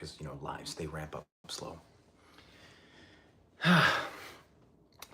because, lives, they ramp up slow.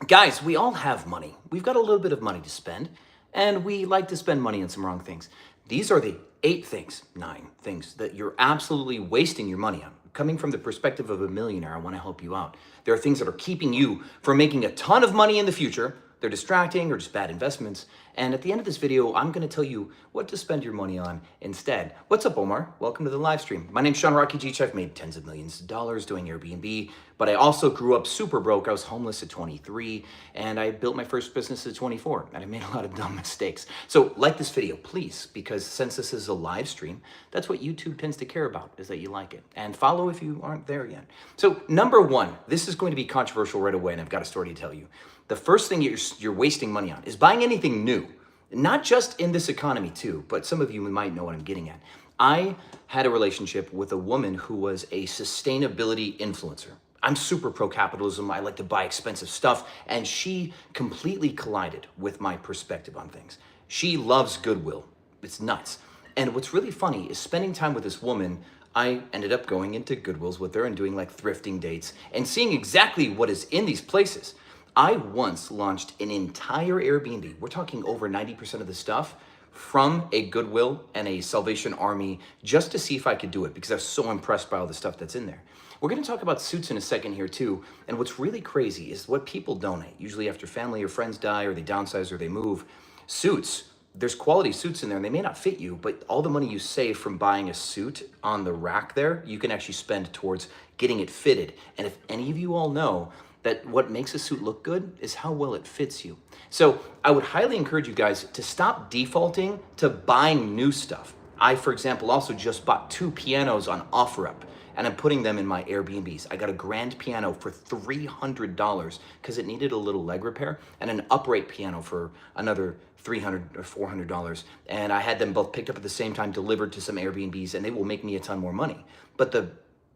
Guys, we all have money. We've got a little bit of money to spend, and we like to spend money on some wrong things. These are the 9 things that you're absolutely wasting your money on. Coming from the perspective of a millionaire, I want to help you out. There are things that are keeping you from making a ton of money in the future. They're distracting or just bad investments. And at the end of this video, I'm going to tell you what to spend your money on instead. What's up, Omar? Welcome to the live stream. My name's Sean Rakidzich. I've made tens of millions of dollars doing Airbnb, but I also grew up super broke. I was homeless at 23, and I built my first business at 24, and I made a lot of dumb mistakes. So like this video, please, because since this is a live stream, that's what YouTube tends to care about, is that you like it. And follow if you aren't there yet. So number one, this is going to be controversial right away, and I've got a story to tell you. The first thing you're wasting money on is buying anything new. Not just in this economy too, but some of you might know what I'm getting at. I had a relationship with a woman who was a sustainability influencer. I'm super pro-capitalism. I like to buy expensive stuff, and she completely collided with my perspective on things. She loves Goodwill. It's nuts. And what's really funny is spending time with this woman, I ended up going into Goodwills with her and doing like thrifting dates and seeing exactly what is in these places. I once launched an entire Airbnb. We're talking over 90% of the stuff from a Goodwill and a Salvation Army just to see if I could do it because I was so impressed by all the stuff that's in there. We're going to talk about suits in a second here too. And what's really crazy is what people donate, usually after family or friends die or they downsize or they move. Suits, there's quality suits in there and they may not fit you, but all the money you save from buying a suit on the rack there, you can actually spend towards getting it fitted. And if any of you all know that what makes a suit look good is how well it fits you. So I would highly encourage you guys to stop defaulting to buying new stuff. I, for example, also just bought 2 pianos on OfferUp, and I'm putting them in my Airbnbs. I got a grand piano for $300 because it needed a little leg repair, and an upright piano for another $300 or $400. And I had them both picked up at the same time, delivered to some Airbnbs, and they will make me a ton more money. But the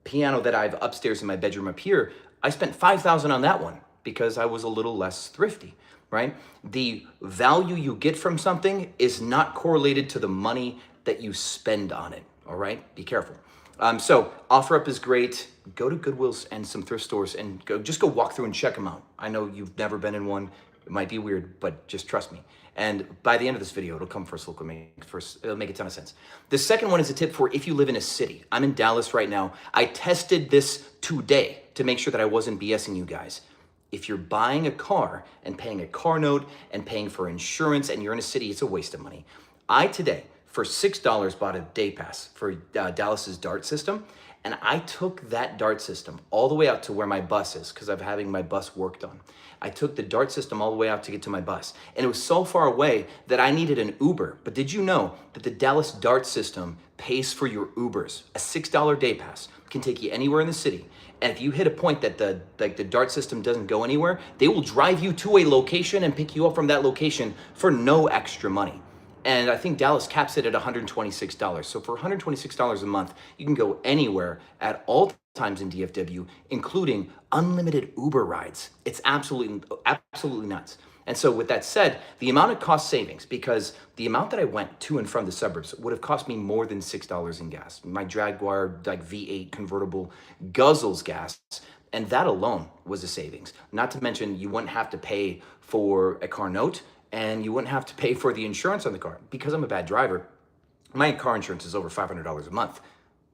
piano that I have upstairs in my bedroom up here, I spent $5,000 on that one because I was a little less thrifty, right? The value you get from something is not correlated to the money that you spend on it, all right? Be careful. So OfferUp is great. Go to Goodwills and some thrift stores and just go walk through and check them out. I know you've never been in one. It might be weird, but just trust me. And by the end of this video, it'll come first. It'll make a ton of sense. The second one is a tip for if you live in a city. I'm in Dallas right now. I tested this today to make sure that I wasn't BSing you guys. If you're buying a car and paying a car note and paying for insurance and you're in a city, it's a waste of money. I today, for $6, bought a day pass for Dallas's DART system. And I took that DART system all the way out to where my bus is because I'm having my bus worked on. I took the DART system all the way out to get to my bus. And it was so far away that I needed an Uber. But did you know that the Dallas DART system pays for your Ubers? A $6 day pass can take you anywhere in the city. And if you hit a point that the DART system doesn't go anywhere, they will drive you to a location and pick you up from that location for no extra money. And I think Dallas caps it at $126. So for $126 a month, you can go anywhere at all times in DFW, including unlimited Uber rides. It's absolutely nuts. And so with that said, the amount of cost savings, because the amount that I went to and from the suburbs would have cost me more than $6 in gas. My Jaguar like V8 convertible guzzles gas. And that alone was a savings. Not to mention you wouldn't have to pay for a car note and you wouldn't have to pay for the insurance on the car. Because I'm a bad driver, my car insurance is over $500 a month.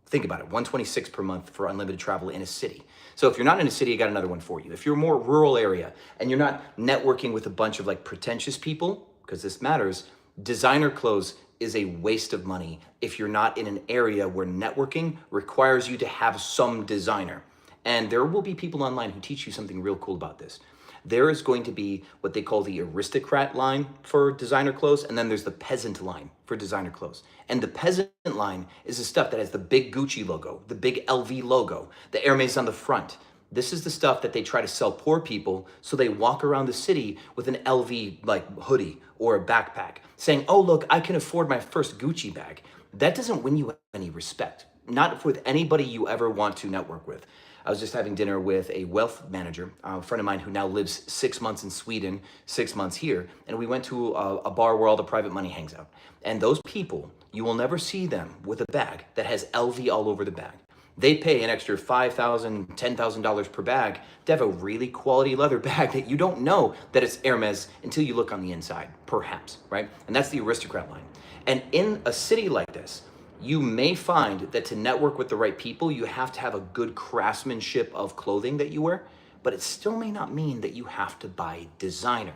Think about it, $126 per month for unlimited travel in a city. So if you're not in a city, I got another one for you. If you're a more rural area and you're not networking with a bunch of like pretentious people, because this matters, designer clothes is a waste of money if you're not in an area where networking requires you to have some designer. And there will be people online who teach you something real cool about this. There is going to be what they call the aristocrat line for designer clothes, and then there's the peasant line for designer clothes. And the peasant line is the stuff that has the big Gucci logo, the big LV logo, the Hermes on the front. This is the stuff that they try to sell poor people so they walk around the city with an LV like hoodie or a backpack saying, oh, look, I can afford my first Gucci bag. That doesn't win you any respect, not with anybody you ever want to network with. I was just having dinner with a wealth manager, a friend of mine who now lives 6 months in Sweden, 6 months here. And we went to a bar where all the private money hangs out. And those people, you will never see them with a bag that has LV all over the bag. They pay an extra $5,000, $10,000 per bag to have a really quality leather bag that you don't know that it's Hermes until you look on the inside, perhaps, right? And that's the aristocrat line. And in a city like this, you may find that to network with the right people, you have to have a good craftsmanship of clothing that you wear, but it still may not mean that you have to buy designer.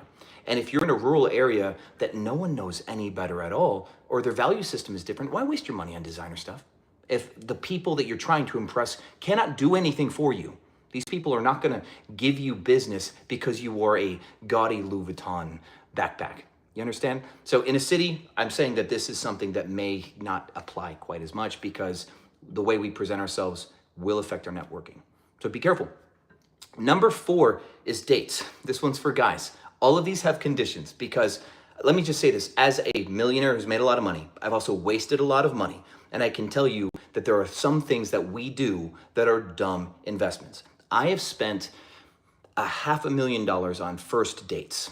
And if you're in a rural area that no one knows any better at all, or their value system is different, why waste your money on designer stuff? If the people that you're trying to impress cannot do anything for you, these people are not gonna give you business because you wore a gaudy Louis Vuitton backpack. You understand? So in a city, I'm saying that this is something that may not apply quite as much because the way we present ourselves will affect our networking. So be careful. Number 4 is dates. This one's for guys. All of these have conditions because let me just say this, as a millionaire who's made a lot of money, I've also wasted a lot of money. And I can tell you that there are some things that we do that are dumb investments. I have spent $500,000 on first dates.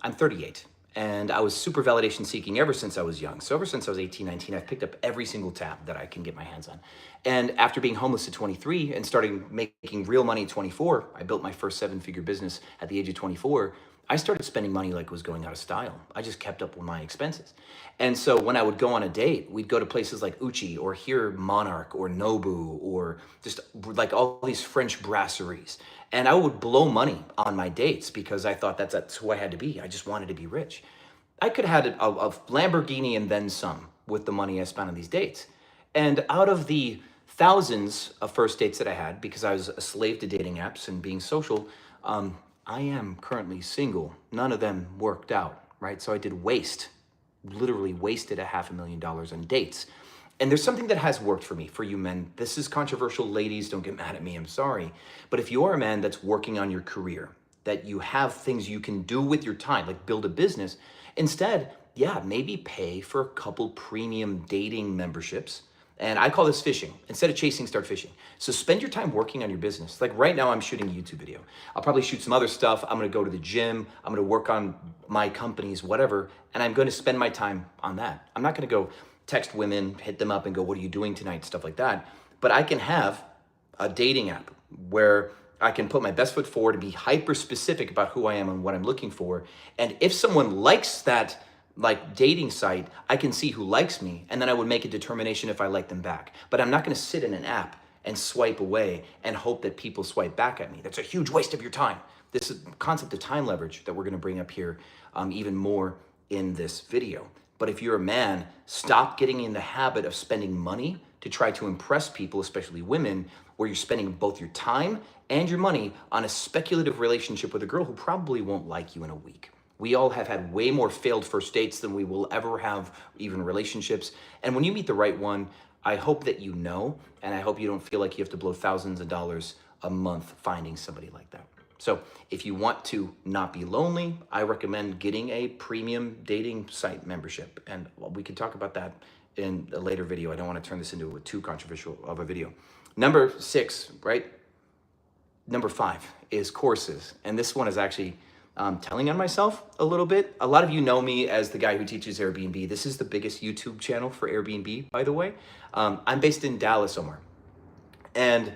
I'm 38. And I was super validation seeking ever since I was young. So ever since I was 18, 19, I've picked up every single tab that I can get my hands on. And after being homeless at 23 and starting making real money at 24, I built my first 7-figure business at the age of 24. I started spending money like it was going out of style. I just kept up with my expenses. And so when I would go on a date, we'd go to places like Uchi or here Monarch or Nobu or just like all these French brasseries. And I would blow money on my dates because I thought that's who I had to be. I just wanted to be rich. I could have had a Lamborghini and then some with the money I spent on these dates. And out of the thousands of first dates that I had, because I was a slave to dating apps and being social, I am currently single. None of them worked out, right? So I did literally wasted $500,000 on dates. And there's something that has worked for me, for you men. This is controversial, ladies, don't get mad at me, I'm sorry. But if you are a man that's working on your career, that you have things you can do with your time, like build a business, instead, yeah, maybe pay for a couple premium dating memberships. And I call this fishing. Instead of chasing, start fishing. So spend your time working on your business. Like right now, I'm shooting a YouTube video. I'll probably shoot some other stuff. I'm gonna go to the gym. I'm gonna work on my companies, whatever. And I'm gonna spend my time on that. I'm not gonna go text women, hit them up and go, what are you doing tonight? Stuff like that. But I can have a dating app where I can put my best foot forward and be hyper specific about who I am and what I'm looking for. And if someone likes that like dating site, I can see who likes me, and then I would make a determination if I like them back. But I'm not gonna sit in an app and swipe away and hope that people swipe back at me. That's a huge waste of your time. This is concept of time leverage that we're gonna bring up here even more in this video. But if you're a man, stop getting in the habit of spending money to try to impress people, especially women, where you're spending both your time and your money on a speculative relationship with a girl who probably won't like you in a week. We all have had way more failed first dates than we will ever have even relationships. And when you meet the right one, I hope that you know, and I hope you don't feel like you have to blow thousands of dollars a month finding somebody like that. So if you want to not be lonely, I recommend getting a premium dating site membership. And we can talk about that in a later video. I don't want to turn this into a too controversial of a video. Number 6, right? Number 5 is courses. And this one is actually telling on myself a little bit. A lot of you know me as the guy who teaches Airbnb. This is the biggest YouTube channel for Airbnb, by the way. I'm based in Dallas, Omar. And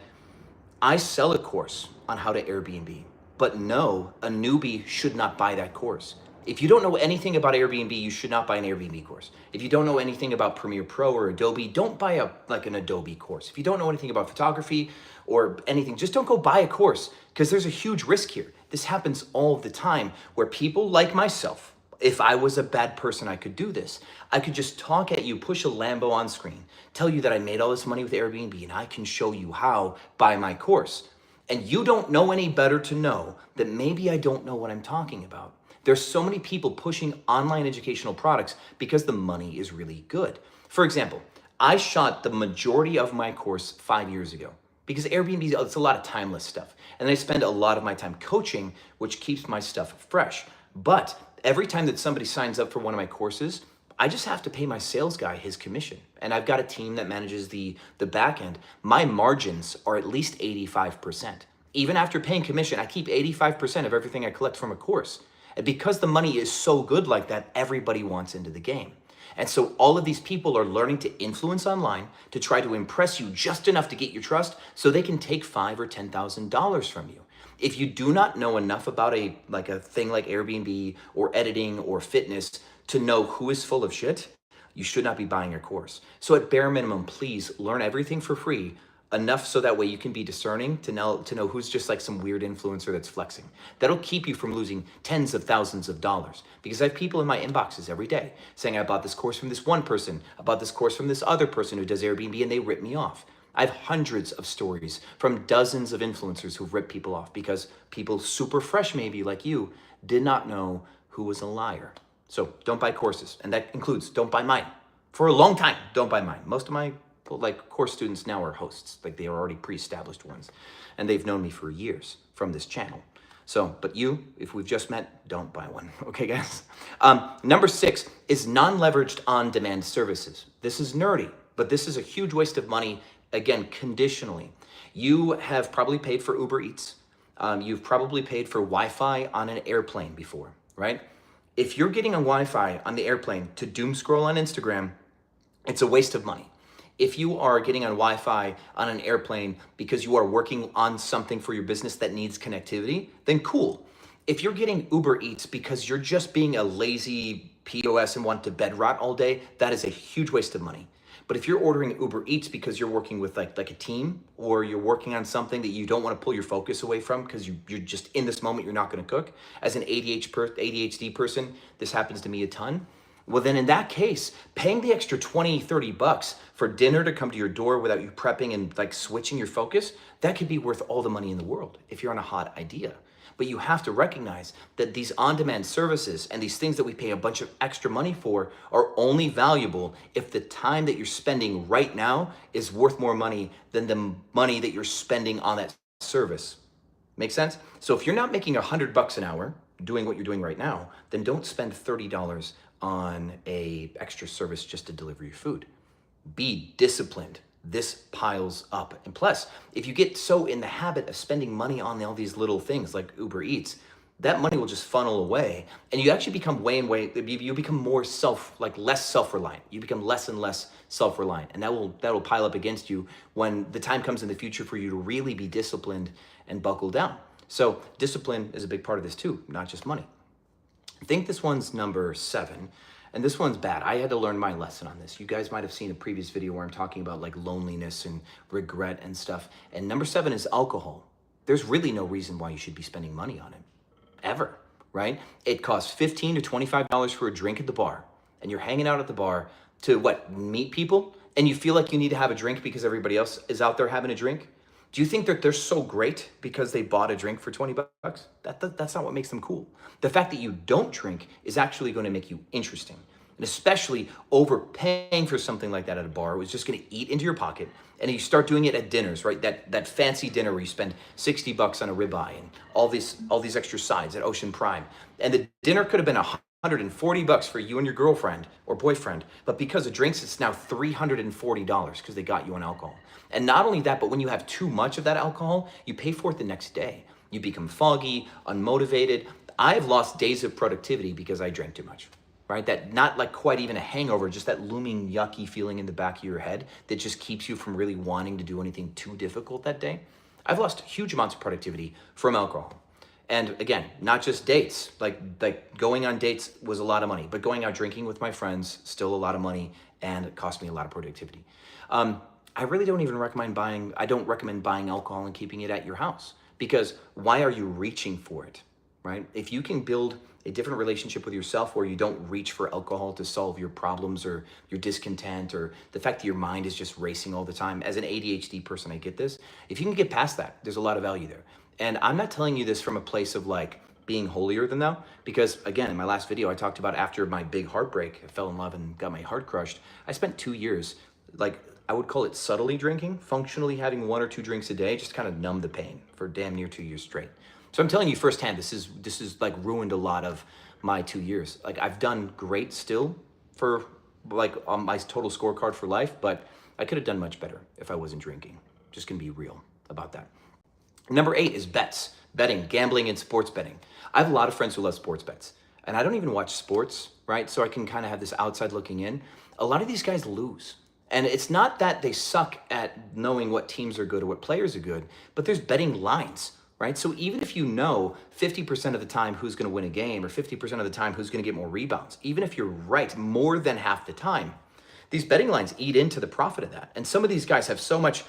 I sell a course on how to Airbnb. But no, a newbie should not buy that course. If you don't know anything about Airbnb, you should not buy an Airbnb course. If you don't know anything about Premiere Pro or Adobe, don't buy an Adobe course. If you don't know anything about photography or anything, just don't go buy a course because there's a huge risk here. This happens all the time where people like myself, if I was a bad person, I could do this. I could just talk at you, push a Lambo on screen, tell you that I made all this money with Airbnb and I can show you how by my course. And you don't know any better to know that maybe I don't know what I'm talking about. There's so many people pushing online educational products because the money is really good. For example, I shot the majority of my course 5 years ago because Airbnb, it's a lot of timeless stuff. And I spend a lot of my time coaching, which keeps my stuff fresh. But every time that somebody signs up for one of my courses, I just have to pay my sales guy his commission. And I've got a team that manages the back end. My margins are at least 85%. Even after paying commission, I keep 85% of everything I collect from a course. And because the money is so good like that, everybody wants into the game. And so all of these people are learning to influence online to try to impress you just enough to get your trust so they can take $5,000 or $10,000 from you. If you do not know enough about a thing like Airbnb or editing or fitness to know who is full of shit, you should not be buying your course. So at bare minimum, please learn everything for free, enough so that way you can be discerning to know who's just like some weird influencer that's flexing. That'll keep you from losing tens of thousands of dollars, because I have people in my inboxes every day saying, I bought this course from this one person, I bought this course from this other person who does Airbnb, and they rip me off. I have hundreds of stories from dozens of influencers who've ripped people off because people super fresh maybe like you did not know who was a liar. So don't buy courses, and that includes don't buy mine. For a long time, don't buy mine. Most of my course students now are hosts, they are already pre-established ones, and they've known me for years from this channel. So, but you, if we've just met, don't buy one, okay guys? Number 6 is non-leveraged on-demand services. This is nerdy, but this is a huge waste of money, again, conditionally. You have probably paid for Uber Eats. You've probably paid for Wi-Fi on an airplane before, right? If you're getting a Wi-Fi on the airplane to doom scroll on Instagram, it's a waste of money. If you are getting on Wi-Fi on an airplane because you are working on something for your business that needs connectivity, then cool. If you're getting Uber Eats because you're just being a lazy POS and want to bed rot all day, that is a huge waste of money. But if you're ordering Uber Eats because you're working with like a team, or you're working on something that you don't want to pull your focus away from because you're just in this moment, you're not going to cook. As an ADHD person, this happens to me a ton. Well, then in that case, paying the extra 20, 30 bucks for dinner to come to your door without you prepping and switching your focus, that could be worth all the money in the world if you're on a hot idea. But you have to recognize that these on-demand services and these things that we pay a bunch of extra money for are only valuable if the time that you're spending right now is worth more money than the money that you're spending on that service. Make sense? So if you're not making $100 an hour doing what you're doing right now, then don't spend $30 on a extra service just to deliver your food. Be disciplined. This piles up. And plus, if you get so in the habit of spending money on all these little things like Uber Eats, that money will just funnel away, and you actually become you become more less self-reliant. You become less and less self-reliant, and that will pile up against you when the time comes in the future for you to really be disciplined and buckle down. So discipline is a big part of this too, not just money. I think this one's number 7, and this one's bad. I had to learn my lesson on this. You guys might have seen a previous video where I'm talking about loneliness and regret and stuff. And number 7 is alcohol. There's really no reason why you should be spending money on it, ever, right? It costs $15 to $25 for a drink at the bar, and you're hanging out at the bar to meet people, and you feel like you need to have a drink because everybody else is out there having a drink. Do you think that they're so great because they bought a drink for 20 bucks? That's not what makes them cool. The fact that you don't drink is actually going to make you interesting. And especially overpaying for something like that at a bar was just going to eat into your pocket. And you start doing it at dinners, right? That fancy dinner where you spend 60 bucks on a ribeye and all these extra sides at Ocean Prime. And the dinner could have been 140 bucks for you and your girlfriend or boyfriend, but because of drinks, it's now $340 because they got you on alcohol. And not only that, but when you have too much of that alcohol, you pay for it the next day. You become foggy, unmotivated. I've lost days of productivity because I drank too much, right? That not quite even a hangover, just that looming yucky feeling in the back of your head that just keeps you from really wanting to do anything too difficult that day. I've lost huge amounts of productivity from alcohol. And again, not just dates, like going on dates was a lot of money, but going out drinking with my friends, still a lot of money, and it cost me a lot of productivity. I really don't even recommend buying alcohol and keeping it at your house, because why are you reaching for it, right? If you can build a different relationship with yourself where you don't reach for alcohol to solve your problems or your discontent or the fact that your mind is just racing all the time. As an ADHD person, I get this. If you can get past that, there's a lot of value there. And I'm not telling you this from a place of being holier than thou, because again, in my last video, I talked about after my big heartbreak, I fell in love and got my heart crushed. I spent 2 years, I would call it subtly drinking, functionally having 1 or 2 drinks a day, just kind of numb the pain for damn near 2 years straight. So I'm telling you firsthand, this is ruined a lot of my 2 years. I've done great still for on my total scorecard for life, but I could have done much better if I wasn't drinking. Just gonna be real about that. Number 8 is betting, gambling and sports betting. I have a lot of friends who love sports bets. and I don't even watch sports, right? So I can kind of have this outside looking in. A lot of these guys lose. And it's not that they suck at knowing what teams are good or what players are good, but there's betting lines, right? So even if you know 50% of the time who's going to win a game or 50% of the time who's going to get more rebounds, even if you're right more than half the time, these betting lines eat into the profit of that. And some of these guys have so much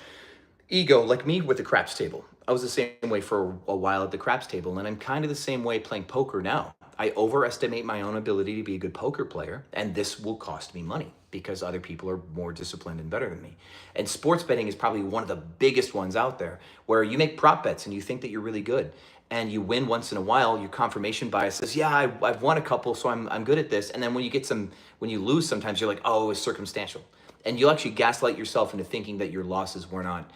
ego, like me with the craps table. I was the same way for a while at the craps table, and I'm kind of the same way playing poker now. I overestimate my own ability to be a good poker player, and this will cost me money because other people are more disciplined and better than me. And sports betting is probably one of the biggest ones out there, where you make prop bets and you think that you're really good, and you win once in a while. Your confirmation bias says, yeah, I've won a couple, so I'm good at this. And then when you lose, sometimes you're like, oh, it's circumstantial. And you'll actually gaslight yourself into thinking that your losses were not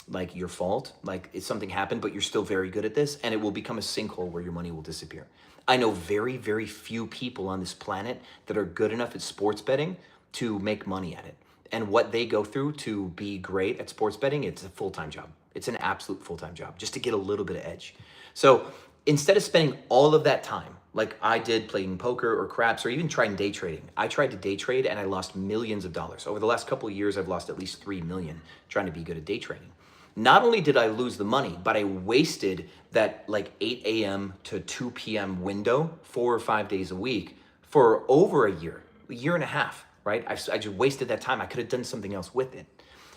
like your fault, like it's something happened, but you're still very good at this, and it will become a sinkhole where your money will disappear. I know very, very few people on this planet that are good enough at sports betting to make money at it. And what they go through to be great at sports betting, it's a full-time job. It's an absolute full-time job just to get a little bit of edge. So instead of spending all of that time, like I did playing poker or craps or even trying day trading, I tried to day trade and I lost millions of dollars. Over the last couple of years, I've lost at least 3 million trying to be good at day trading. Not only did I lose the money, but I wasted that like 8 a.m. to 2 p.m. window 4 or 5 days a week for over a year and a half, right? I just wasted that time. I could have done something else with it.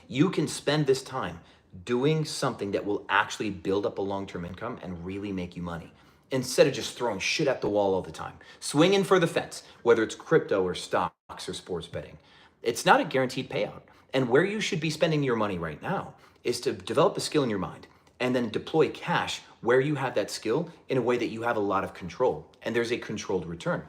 You can spend this time doing something that will actually build up a long-term income and really make you money, instead of just throwing shit at the wall all the time. Swinging for the fence, whether it's crypto or stocks or sports betting. It's not a guaranteed payout. And where you should be spending your money right now is to develop a skill in your mind and then deploy cash where you have that skill in a way that you have a lot of control and there's a controlled return.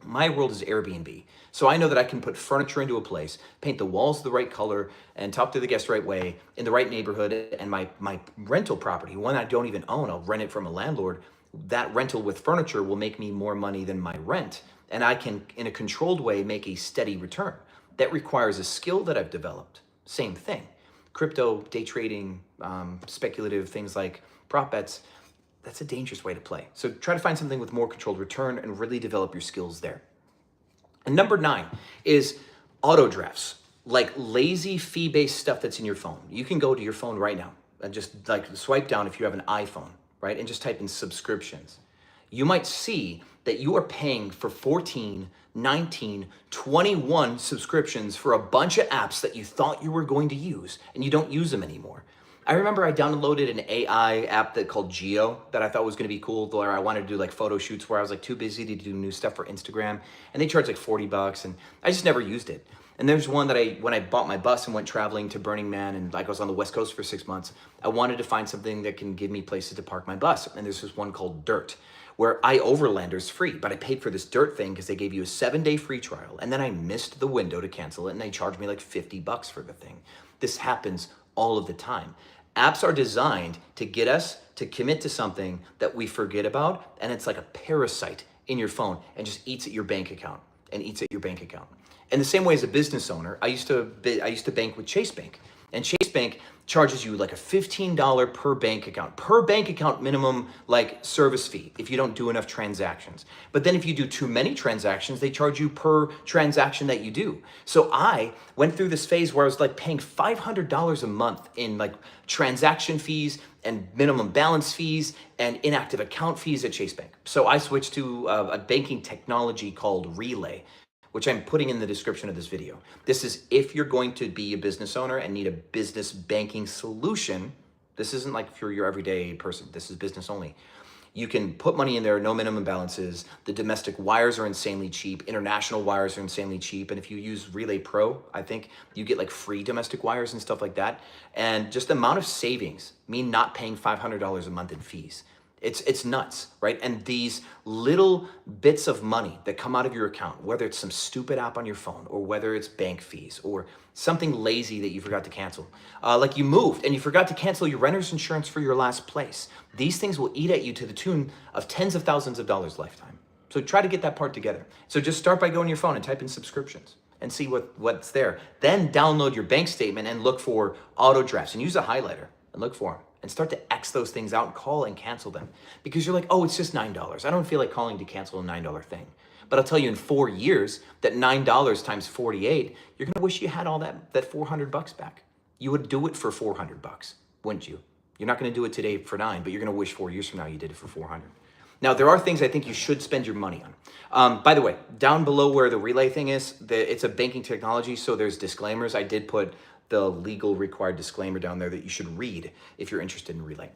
My world is Airbnb. So I know that I can put furniture into a place, paint the walls the right color, and talk to the guests the right way in the right neighborhood. And my rental property, one I don't even own, I'll rent it from a landlord. That rental with furniture will make me more money than my rent. And I can, in a controlled way, make a steady return. That requires a skill that I've developed. Same thing. Crypto, day trading, speculative things like prop bets, that's a dangerous way to play. So try to find something with more controlled return and really develop your skills there. And number 9 is auto drafts, like lazy fee-based stuff that's in your phone. You can go to your phone right now and just like swipe down if you have an iPhone, right? And just type in subscriptions. You might see that you are paying for 14, 19, 21 subscriptions for a bunch of apps that you thought you were going to use and you don't use them anymore. I remember I downloaded an AI app that called Geo that I thought was going to be cool, where I wanted to do like photo shoots where I was like too busy to do new stuff for Instagram, and they charged like $40 and I just never used it. And there's one that when I bought my bus and went traveling to Burning Man and like I was on the West Coast for 6 months, I wanted to find something that can give me places to park my bus. And there's this one called Dirt, where iOverlander's free, but I paid for this Dirt thing because they gave you a 7-day free trial, and then I missed the window to cancel it, and they charged me like $50 for the thing. This happens all of the time. Apps are designed to get us to commit to something that we forget about, and it's like a parasite in your phone and just eats at your bank account and eats at your bank account. And the same way as a business owner, I used to bank with Chase Bank, and Chase Bank charges you like a $15 per bank account minimum like service fee if you don't do enough transactions. But then if you do too many transactions, they charge you per transaction that you do. So I went through this phase where I was like paying $500 a month in like transaction fees and minimum balance fees and inactive account fees at Chase Bank. So I switched to a banking technology called Relay, which I'm putting in the description of this video. This is if you're going to be a business owner and need a business banking solution. This isn't like for your everyday person. This is business only. You can put money in there, no minimum balances. The domestic wires are insanely cheap. International wires are insanely cheap. And if you use Relay Pro, I think you get like free domestic wires and stuff like that. And just the amount of savings, me not paying $500 a month in fees. It's nuts, right? And these little bits of money that come out of your account, whether it's some stupid app on your phone or whether it's bank fees or something lazy that you forgot to cancel, like you moved and you forgot to cancel your renter's insurance for your last place. These things will eat at you to the tune of tens of thousands of dollars lifetime. So try to get that part together. So just start by going to your phone and type in subscriptions and see what's there. Then download your bank statement and look for auto drafts and use a highlighter. look for them and start to X those things out and call and cancel them. Because you're like, oh, it's just $9. I don't feel like calling to cancel a $9 thing. But I'll tell you in 4 years, that $9 times 48, you're gonna wish you had all that 400 bucks back. You would do it for 400 bucks, wouldn't you? You're not gonna do it today for 9, but you're gonna wish 4 years from now you did it for 400. Now, there are things I think you should spend your money on. By the way, down below where the relay thing is, it's a banking technology, so there's disclaimers. I did put the legal required disclaimer down there that you should read if you're interested in relay.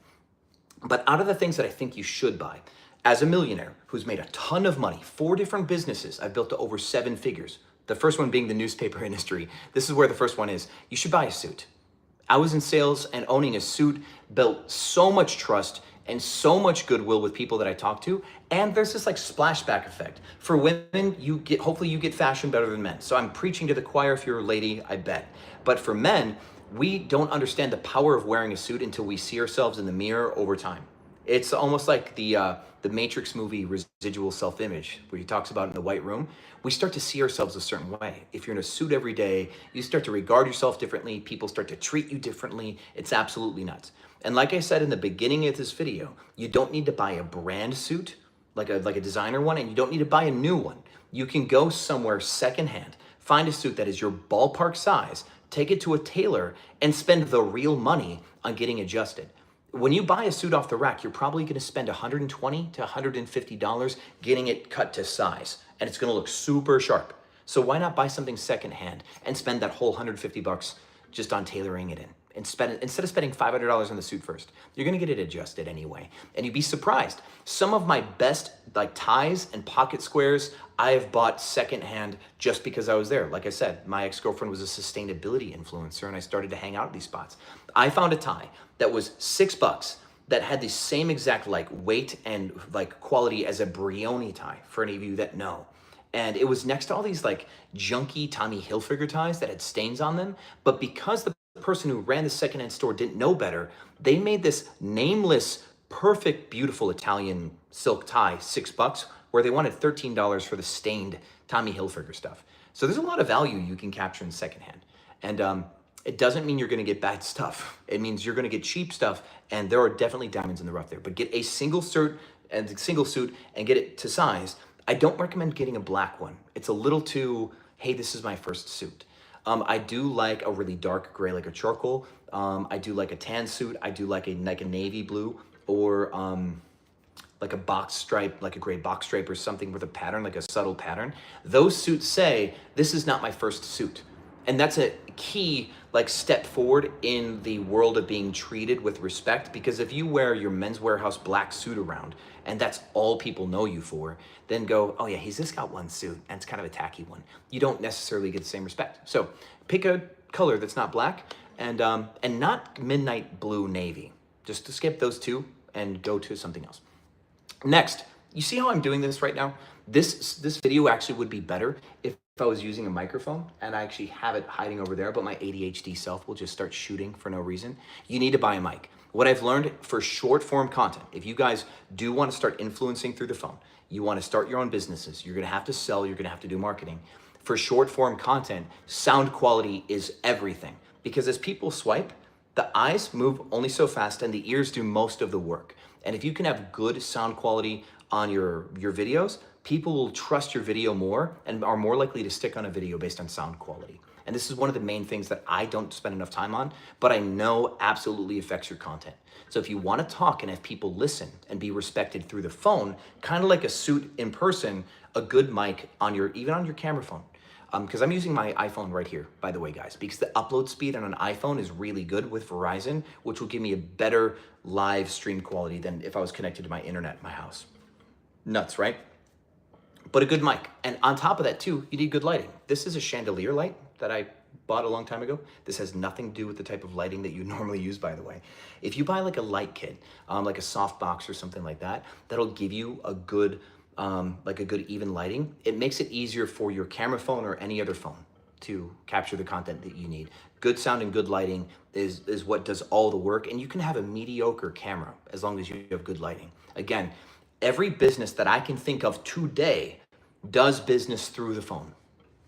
But out of the things that I think you should buy, as a millionaire who's made a ton of money, 4 different businesses, I've built to over 7 figures. The first one being the newspaper industry. This is where the first one is. You should buy a suit. I was in sales, and owning a suit built so much trust and so much goodwill with people that I talk to. And there's this like splashback effect. For women, hopefully you get fashion better than men. So I'm preaching to the choir if you're a lady, I bet. But for men, we don't understand the power of wearing a suit until we see ourselves in the mirror over time. It's almost like the Matrix movie Residual Self-Image, where he talks about in the white room. We start to see ourselves a certain way. If you're in a suit every day, you start to regard yourself differently. People start to treat you differently. It's absolutely nuts. And like I said in the beginning of this video, you don't need to buy a brand suit, like a designer one, and you don't need to buy a new one. You can go somewhere secondhand, find a suit that is your ballpark size, take it to a tailor, and spend the real money on getting adjusted. When you buy a suit off the rack, you're probably gonna spend $120 to $150 getting it cut to size, and it's gonna look super sharp. So why not buy something secondhand and spend that whole $150 just on tailoring it in? And instead of spending $500 on the suit first, you're gonna get it adjusted anyway. And you'd be surprised. Some of my best like ties and pocket squares, I have bought secondhand just because I was there. Like I said, my ex-girlfriend was a sustainability influencer and I started to hang out at these spots. I found a tie that was $6 that had the same exact like weight and like quality as a Brioni tie, for any of you that know. And it was next to all these like junky Tommy Hilfiger ties that had stains on them. But because the person who ran the secondhand store didn't know better, they made this nameless, perfect, beautiful Italian silk tie, $6, where they wanted $13 for the stained Tommy Hilfiger stuff. So there's a lot of value you can capture in secondhand. And it doesn't mean you're gonna get bad stuff. It means you're gonna get cheap stuff, and there are definitely diamonds in the rough there. But get a single suit and get it to size. I don't recommend getting a black one. It's a little too, hey, this is my first suit. I do like a really dark gray, like a charcoal. I do like a tan suit. I do like a navy blue, or like a box stripe, like a gray box stripe or something with a pattern, like a subtle pattern. Those suits say, this is not my first suit. And that's a key like step forward in the world of being treated with respect, because if you wear your Men's Warehouse black suit around and that's all people know you for, then go, oh yeah, he's just got one suit and it's kind of a tacky one. You don't necessarily get the same respect. So pick a color that's not black and not midnight blue navy. Just to skip those two and go to something else. Next, you see how I'm doing this right now? This video actually would be better if I was using a microphone, and I actually have it hiding over there, but my ADHD self will just start shooting for no reason. You need to buy a mic. What I've learned for short form content, if you guys do want to start influencing through the phone, you want to start your own businesses, you're going to have to sell, you're going to have to do marketing. For short form content, sound quality is everything, because as people swipe, the eyes move only so fast and the ears do most of the work. And if you can have good sound quality on your videos, people will trust your video more and are more likely to stick on a video based on sound quality. And this is one of the main things that I don't spend enough time on, but I know absolutely affects your content. So if you want to talk and have people listen and be respected through the phone, kind of like a suit in person, a good mic on even on your camera phone. Because I'm using my iPhone right here, by the way, guys, because the upload speed on an iPhone is really good with Verizon, which will give me a better live stream quality than if I was connected to my internet in my house. Nuts, right? But a good mic. And on top of that too, you need good lighting. This is a chandelier light that I bought a long time ago. This has nothing to do with the type of lighting that you normally use, by the way. If you buy like a light kit, like a softbox or something like that, that'll give you a good, like a good even lighting. It makes it easier for your camera phone or any other phone to capture the content that you need. Good sound and good lighting is what does all the work. And you can have a mediocre camera as long as you have good lighting. Again, every business that I can think of today does business through the phone.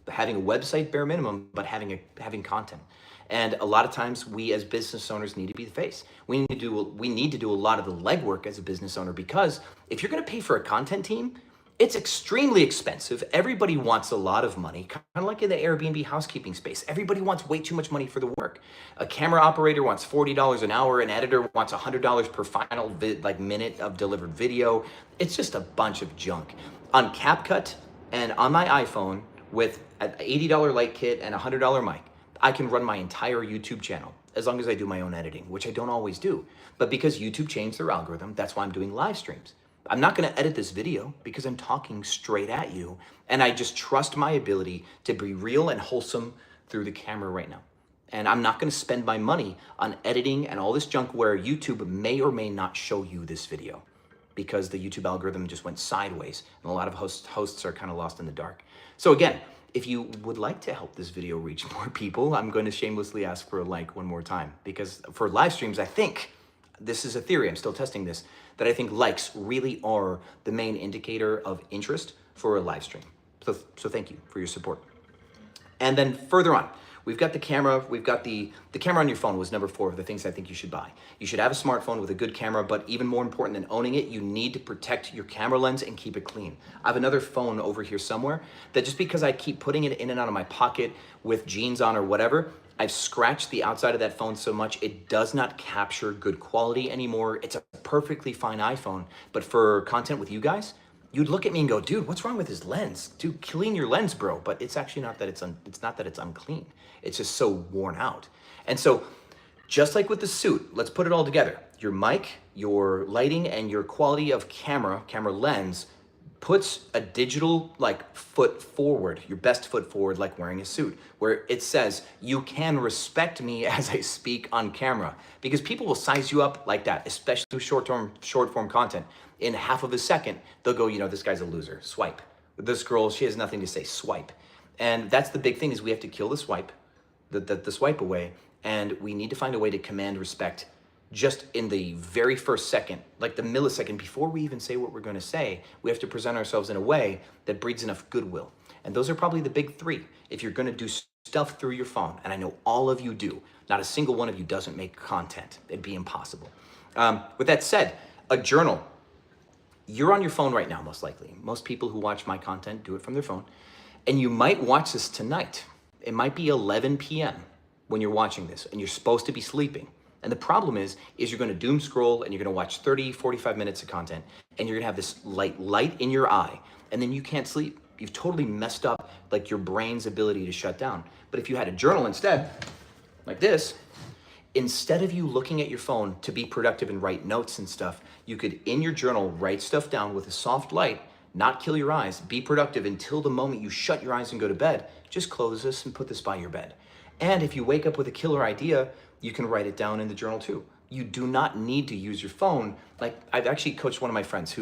Having a website, bare minimum, but having content. And a lot of times we as business owners need to be the face. We need to do a lot of the legwork as a business owner, because if you're going to pay for a content team, it's extremely expensive. Everybody wants a lot of money, kind of like in the Airbnb housekeeping space. Everybody wants way too much money for the work. A camera operator wants $40 an hour. An editor wants $100 per final minute of delivered video. It's just a bunch of junk. On CapCut and on my iPhone with an $80 light kit and a $100 mic, I can run my entire YouTube channel as long as I do my own editing, which I don't always do. But because YouTube changed their algorithm, that's why I'm doing live streams. I'm not going to edit this video because I'm talking straight at you, and I just trust my ability to be real and wholesome through the camera right now. And I'm not going to spend my money on editing and all this junk where YouTube may or may not show you this video because the YouTube algorithm just went sideways, and a lot of hosts are kind of lost in the dark. So again, if you would like to help this video reach more people, I'm going to shamelessly ask for a like one more time, because for live streams, I think, this is a theory, I'm still testing this, that I think likes really are the main indicator of interest for a live stream. So thank you for your support. And then further on, we've got the camera, we've got the camera on your phone was number 4 of the things I think you should buy. You should have a smartphone with a good camera, but even more important than owning it, you need to protect your camera lens and keep it clean. I have another phone over here somewhere that just because I keep putting it in and out of my pocket with jeans on or whatever, I've scratched the outside of that phone so much it does not capture good quality anymore. It's a perfectly fine iPhone, but for content with you guys, you'd look at me and go, dude, what's wrong with his lens? Dude, clean your lens, bro. But it's actually not that it's not that it's unclean. It's just so worn out. And so just like with the suit, let's put it all together. Your mic, your lighting, and your quality of camera lens puts a digital foot forward, your best foot forward, like wearing a suit, where it says, you can respect me as I speak on camera, because people will size you up like that, especially with short form content. In half of a second, they'll go, this guy's a loser, swipe. This girl, she has nothing to say, swipe. And that's the big thing, is we have to kill the swipe, the swipe away, and we need to find a way to command respect just in the very first second, like the millisecond before we even say what we're going to say. We have to present ourselves in a way that breeds enough goodwill. And those are probably the big 3. If you're going to do stuff through your phone, and I know all of you do, not a single one of you doesn't make content. It'd be impossible. With that said, a journal. You're on your phone right now, most likely. Most people who watch my content do it from their phone. And you might watch this tonight. It might be 11 p.m. when you're watching this, and you're supposed to be sleeping. And the problem is you're going to doom scroll, and you're going to watch 30, 45 minutes of content, and you're going to have this light in your eye, and then you can't sleep. You've totally messed up your brain's ability to shut down. But if you had a journal instead, like this, instead of you looking at your phone to be productive and write notes and stuff, you could, in your journal, write stuff down with a soft light, not kill your eyes, be productive until the moment you shut your eyes and go to bed. Just close this and put this by your bed. And if you wake up with a killer idea, you can write it down in the journal too. You do not need to use your phone. I've actually coached one of my friends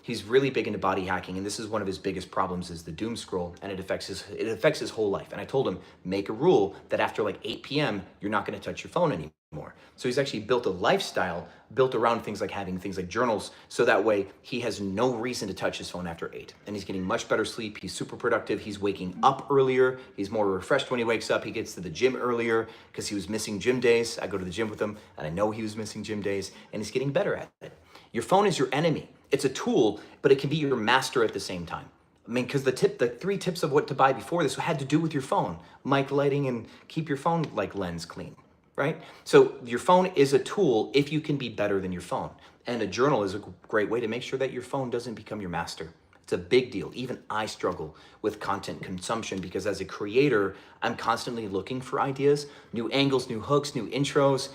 he's really big into body hacking, and this is one of his biggest problems, is the doom scroll, and it affects his whole life. And I told him, make a rule that after 8 p.m., you're not going to touch your phone anymore. So he's actually built a lifestyle built around things like having things like journals, so that way he has no reason to touch his phone after 8. And he's getting much better sleep. He's super productive. He's waking up earlier. He's more refreshed when he wakes up. He gets to the gym earlier because he was missing gym days. I go to the gym with him, and I know he was missing gym days, and he's getting better at it. Your phone is your enemy. It's a tool, but it can be your master at the same time. I mean, because the 3 tips of what to buy before this had to do with your phone. Mic, lighting, and keep your phone lens clean, right? So your phone is a tool if you can be better than your phone. And a journal is a great way to make sure that your phone doesn't become your master. It's a big deal. Even I struggle with content consumption because as a creator, I'm constantly looking for ideas, new angles, new hooks, new intros.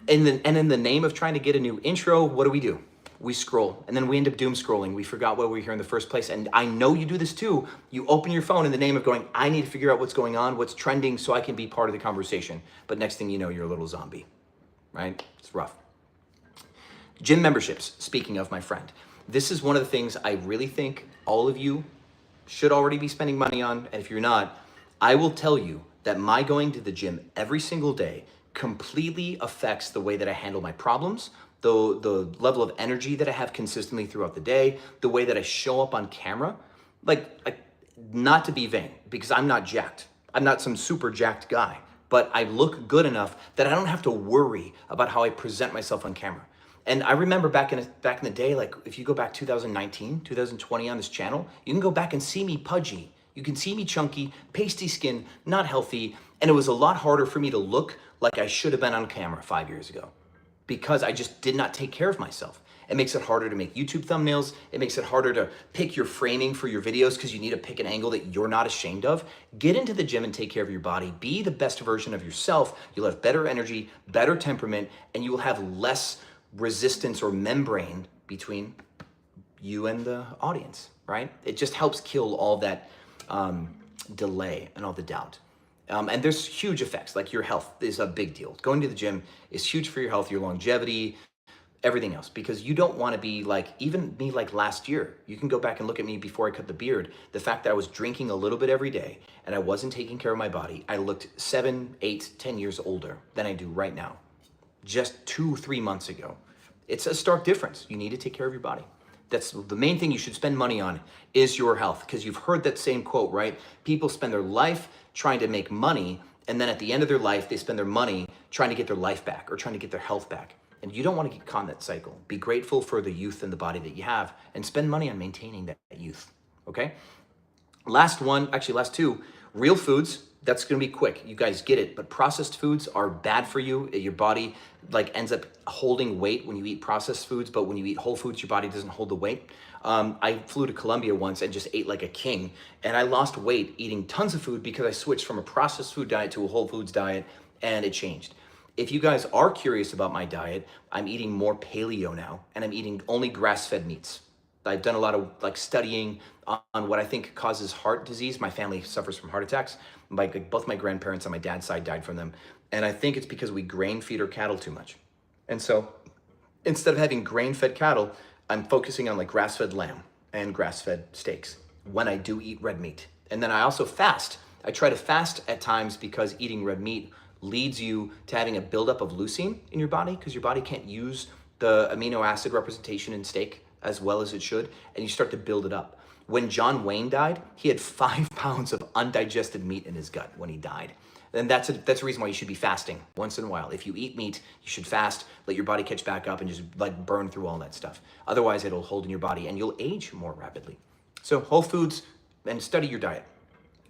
And in the name of trying to get a new intro, what do? We scroll, and then we end up doom scrolling. We forgot why we were here in the first place. And I know you do this too. You open your phone in the name of going, I need to figure out what's going on, what's trending, so I can be part of the conversation. But next thing you know, you're a little zombie, right? It's rough. Gym memberships, speaking of, my friend. This is one of the things I really think all of you should already be spending money on. And if you're not, I will tell you that my going to the gym every single day completely affects the way that I handle my problems, the level of energy that I have consistently throughout the day, the way that I show up on camera. Not to be vain, because I'm not jacked. I'm not some super jacked guy, but I look good enough that I don't have to worry about how I present myself on camera. And I remember back in the day, like if you go back 2019, 2020 on this channel, you can go back and see me pudgy. You can see me chunky, pasty skin, not healthy. And it was a lot harder for me to look like I should have been on camera 5 years ago because I just did not take care of myself. It makes it harder to make YouTube thumbnails. It makes it harder to pick your framing for your videos because you need to pick an angle that you're not ashamed of. Get into the gym and take care of your body. Be the best version of yourself. You'll have better energy, better temperament, and you will have less resistance or membrane between you and the audience, right? It just helps kill all that delay and all the doubt. And there's huge effects, like your health is a big deal. Going to the gym is huge for your health, your longevity, everything else, because you don't want to be like, even me like last year, you can go back and look at me before I cut the beard. The fact that I was drinking a little bit every day and I wasn't taking care of my body, I looked 7, 8, 10 years older than I do right now, just 2-3 months ago. It's a stark difference. You need to take care of your body. That's the main thing you should spend money on is your health, because you've heard that same quote, right? People spend their life trying to make money, and then at the end of their life, they spend their money trying to get their life back or trying to get their health back. And you don't want to get caught in that cycle. Be grateful for the youth and the body that you have and spend money on maintaining that youth, okay? Last two, real foods. That's gonna be quick, you guys get it, but processed foods are bad for you. Your body like ends up holding weight when you eat processed foods, but when you eat whole foods, your body doesn't hold the weight. I flew to Colombia once and just ate like a king, and I lost weight eating tons of food because I switched from a processed food diet to a whole foods diet, and it changed. If you guys are curious about my diet, I'm eating more paleo now, and I'm eating only grass-fed meats. I've done a lot of like studying on what I think causes heart disease. My family suffers from heart attacks. Both my grandparents on my dad's side died from them. And I think it's because we grain feed our cattle too much. And so instead of having grain-fed cattle, I'm focusing on like grass-fed lamb and grass-fed steaks when I do eat red meat. And then I also fast. I try to fast at times because eating red meat leads you to having a buildup of leucine in your body because your body can't use the amino acid representation in steak as well as it should, and you start to build it up. When John Wayne died, he had 5 pounds of undigested meat in his gut when he died. And that's a reason why you should be fasting once in a while. If you eat meat, you should fast, let your body catch back up and just like burn through all that stuff. Otherwise, it'll hold in your body and you'll age more rapidly. So whole foods and study your diet.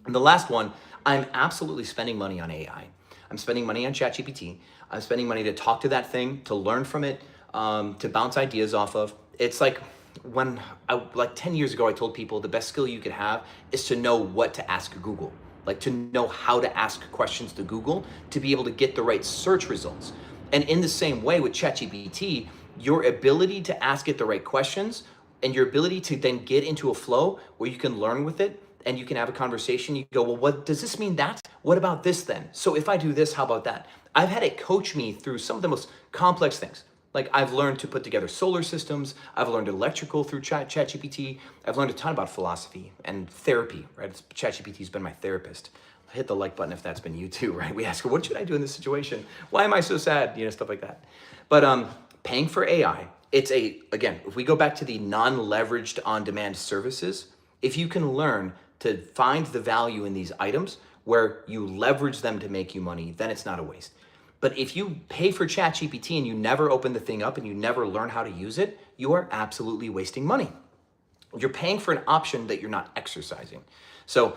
And the last one, I'm absolutely spending money on AI. I'm spending money on ChatGPT. I'm spending money to talk to that thing, to learn from it, to bounce ideas off of. It's like like 10 years ago, I told people the best skill you could have is to know what to ask Google, like to know how to ask questions to Google to be able to get the right search results. And in the same way with ChatGPT, your ability to ask it the right questions and your ability to then get into a flow where you can learn with it and you can have a conversation, you go, well, what does this mean that? What about this then? So if I do this, how about that? I've had it coach me through some of the most complex things. Like I've learned to put together solar systems. I've learned electrical through ChatGPT. I've learned a ton about philosophy and therapy, right? ChatGPT's been my therapist. Hit the like button if that's been you too, right? We ask her, what should I do in this situation? Why am I so sad? You know, stuff like that. But paying for AI, again, if we go back to the non-leveraged on-demand services, if you can learn to find the value in these items where you leverage them to make you money, then it's not a waste. But if you pay for ChatGPT and you never open the thing up and you never learn how to use it, you are absolutely wasting money. You're paying for an option that you're not exercising. So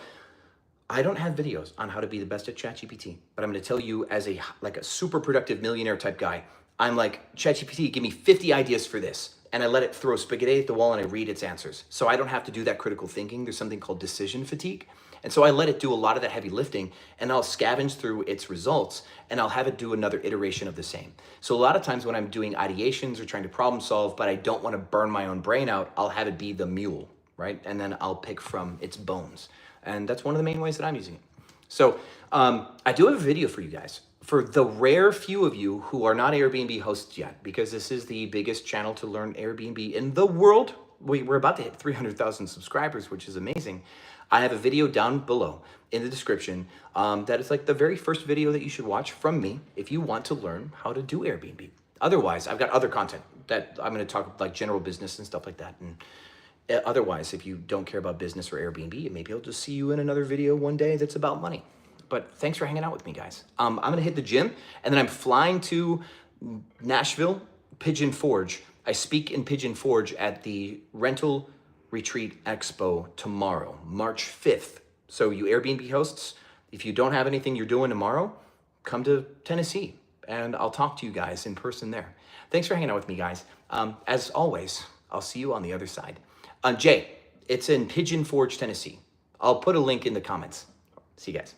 I don't have videos on how to be the best at ChatGPT, but I'm gonna tell you as a super productive millionaire type guy, I'm like, ChatGPT, give me 50 ideas for this. And I let it throw spaghetti at the wall and I read its answers. So I don't have to do that critical thinking. There's something called decision fatigue. And so I let it do a lot of that heavy lifting and I'll scavenge through its results and I'll have it do another iteration of the same. So a lot of times when I'm doing ideations or trying to problem solve, but I don't want to burn my own brain out, I'll have it be the mule, right? And then I'll pick from its bones. And that's one of the main ways that I'm using it. So I do have a video for you guys. For the rare few of you who are not Airbnb hosts yet, because this is the biggest channel to learn Airbnb in the world. We're about to hit 300,000 subscribers, which is amazing. I have a video down below in the description that is like the very first video that you should watch from me if you want to learn how to do Airbnb. Otherwise, I've got other content that I'm going to talk like general business and stuff like that. And otherwise, if you don't care about business or Airbnb, maybe I'll just see you in another video one day that's about money. But thanks for hanging out with me, guys. I'm gonna hit the gym, and then I'm flying to Nashville, Pigeon Forge. I speak in Pigeon Forge at the Rental Retreat Expo tomorrow, March 5th. So you Airbnb hosts, if you don't have anything you're doing tomorrow, come to Tennessee, and I'll talk to you guys in person there. Thanks for hanging out with me, guys. As always, I'll see you on the other side. Jay, it's in Pigeon Forge, Tennessee. I'll put a link in the comments. See you guys.